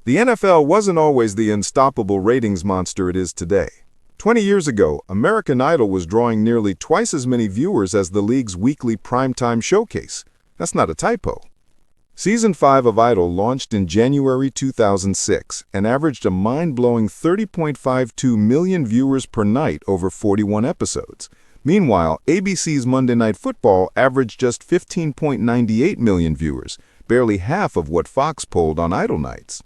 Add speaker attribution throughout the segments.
Speaker 1: The NFL wasn't always the unstoppable ratings monster it is today. 20 years ago, American Idol was drawing nearly twice as many viewers as the league's weekly primetime showcase. That's not a typo. Season 5 of Idol launched in January 2006 and averaged a mind-blowing 30.52 million viewers per night over 41 episodes. Meanwhile, ABC's Monday Night Football averaged just 15.98 million viewers, barely half of what Fox polled on Idol nights.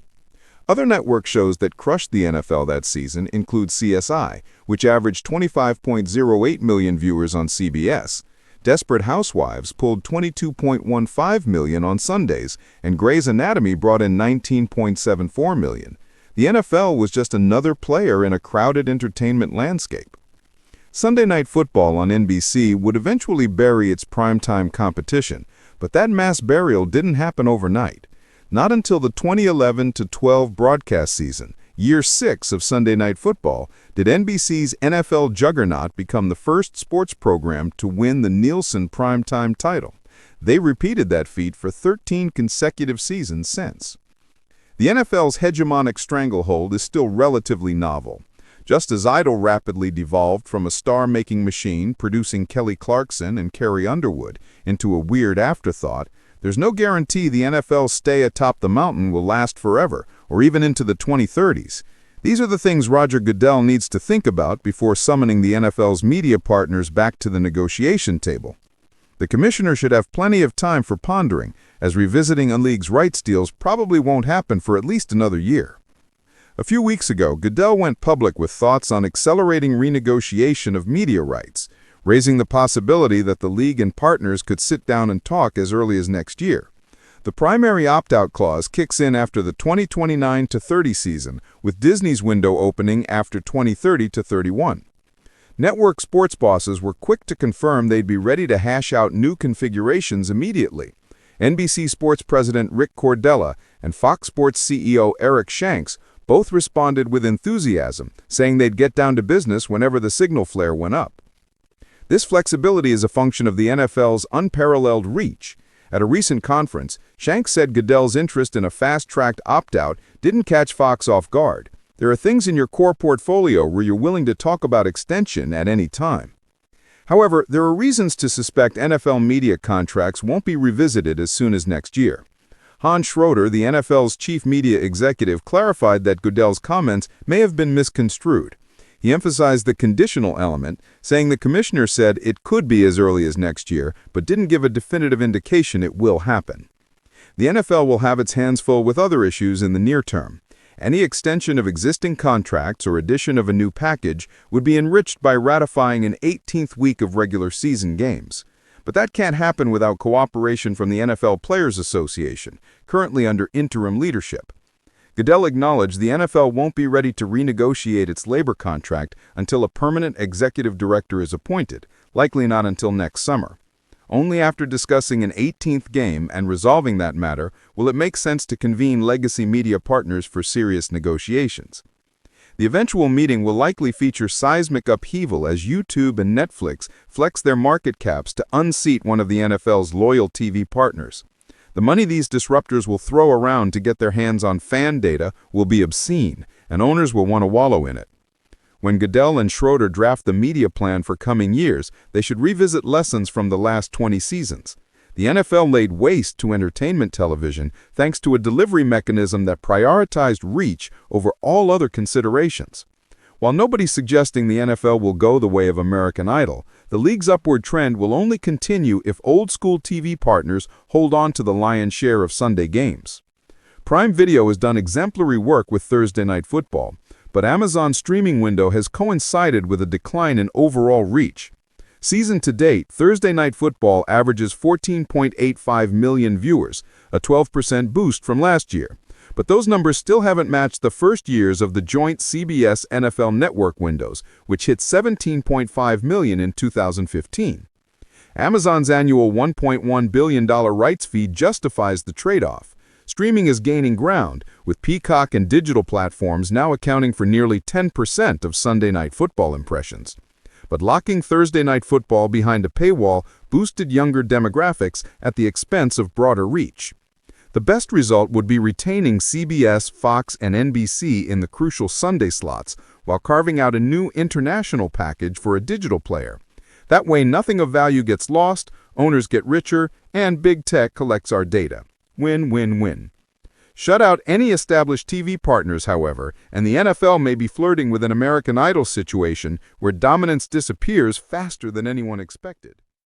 Speaker 1: Other network shows that crushed the NFL that season include CSI, which averaged 25.08 million viewers on CBS. Desperate Housewives pulled 22.15 million on Sundays, and Grey's Anatomy brought in 19.74 million. The NFL was just another player in a crowded entertainment landscape. Sunday Night Football on NBC would eventually bury its primetime competition, but that mass burial didn't happen overnight. Not until the 2011-12 broadcast season, year 6 of Sunday Night Football, did NBC's NFL juggernaut become the first sports program to win the Nielsen primetime title. They repeated that feat for 13 consecutive seasons since. The NFL's hegemonic stranglehold is still relatively novel. Just as Idol rapidly devolved from a star-making machine producing Kelly Clarkson and Carrie Underwood into a weird afterthought, there's no guarantee the NFL's stay atop the mountain will last forever, or even into the 2030s. These are the things Roger Goodell needs to think about before summoning the NFL's media partners back to the negotiation table. The commissioner should have plenty of time for pondering, as revisiting a league's rights deals probably won't happen for at least another year. A few weeks ago, Goodell went public with thoughts on accelerating renegotiation of media rights, raising the possibility that the league and partners could sit down and talk as early as next year. The primary opt-out clause kicks in after the 2029-30 season, with Disney's window opening after 2030-31. Network sports bosses were quick to confirm they'd be ready to hash out new configurations immediately. NBC Sports President Rick Cordella and Fox Sports CEO Eric Shanks both responded with enthusiasm, saying they'd get down to business whenever the signal flare went up. This flexibility is a function of the NFL's unparalleled reach. At a recent conference, Shanks said Goodell's interest in a fast-tracked opt-out didn't catch Fox off guard. There are things in your core portfolio where you're willing to talk about extension at any time. However, there are reasons to suspect NFL media contracts won't be revisited as soon as next year. Hans Schroeder, the NFL's chief media executive, clarified that Goodell's comments may have been misconstrued. He emphasized the conditional element, saying the commissioner said it could be as early as next year, but didn't give a definitive indication it will happen. The NFL will have its hands full with other issues in the near term. Any extension of existing contracts or addition of a new package would be enriched by ratifying an 18th week of regular season games. But that can't happen without cooperation from the NFL Players Association, currently under interim leadership. Goodell acknowledged the NFL won't be ready to renegotiate its labor contract until a permanent executive director is appointed, likely not until next summer. Only after discussing an 18th game and resolving that matter will it make sense to convene legacy media partners for serious negotiations. The eventual meeting will likely feature seismic upheaval as YouTube and Netflix flex their market caps to unseat one of the NFL's loyal TV partners. The money these disruptors will throw around to get their hands on fan data will be obscene, and owners will want to wallow in it. When Goodell and Schroeder draft the media plan for coming years, they should revisit lessons from the last 20 seasons. The NFL laid waste to entertainment television thanks to a delivery mechanism that prioritized reach over all other considerations. While nobody's suggesting the NFL will go the way of American Idol, the league's upward trend will only continue if old-school TV partners hold on to the lion's share of Sunday games. Prime Video has done exemplary work with Thursday Night Football, but Amazon's streaming window has coincided with a decline in overall reach. Season to date, Thursday Night Football averages 14.85 million viewers, a 12% boost from last year. But those numbers still haven't matched the first years of the joint CBS NFL Network windows, which hit 17.5 million in 2015. Amazon's annual $1.1 billion rights fee justifies the trade-off. Streaming is gaining ground, with Peacock and digital platforms now accounting for nearly 10% of Sunday Night Football impressions. But locking Thursday Night Football behind a paywall boosted younger demographics at the expense of broader reach. The best result would be retaining CBS, Fox, and NBC in the crucial Sunday slots, while carving out a new international package for a digital player. That way, nothing of value gets lost, owners get richer, and big tech collects our data. Win, win, win. Shut out any established TV partners, however, and the NFL may be flirting with an American Idol situation where dominance disappears faster than anyone expected.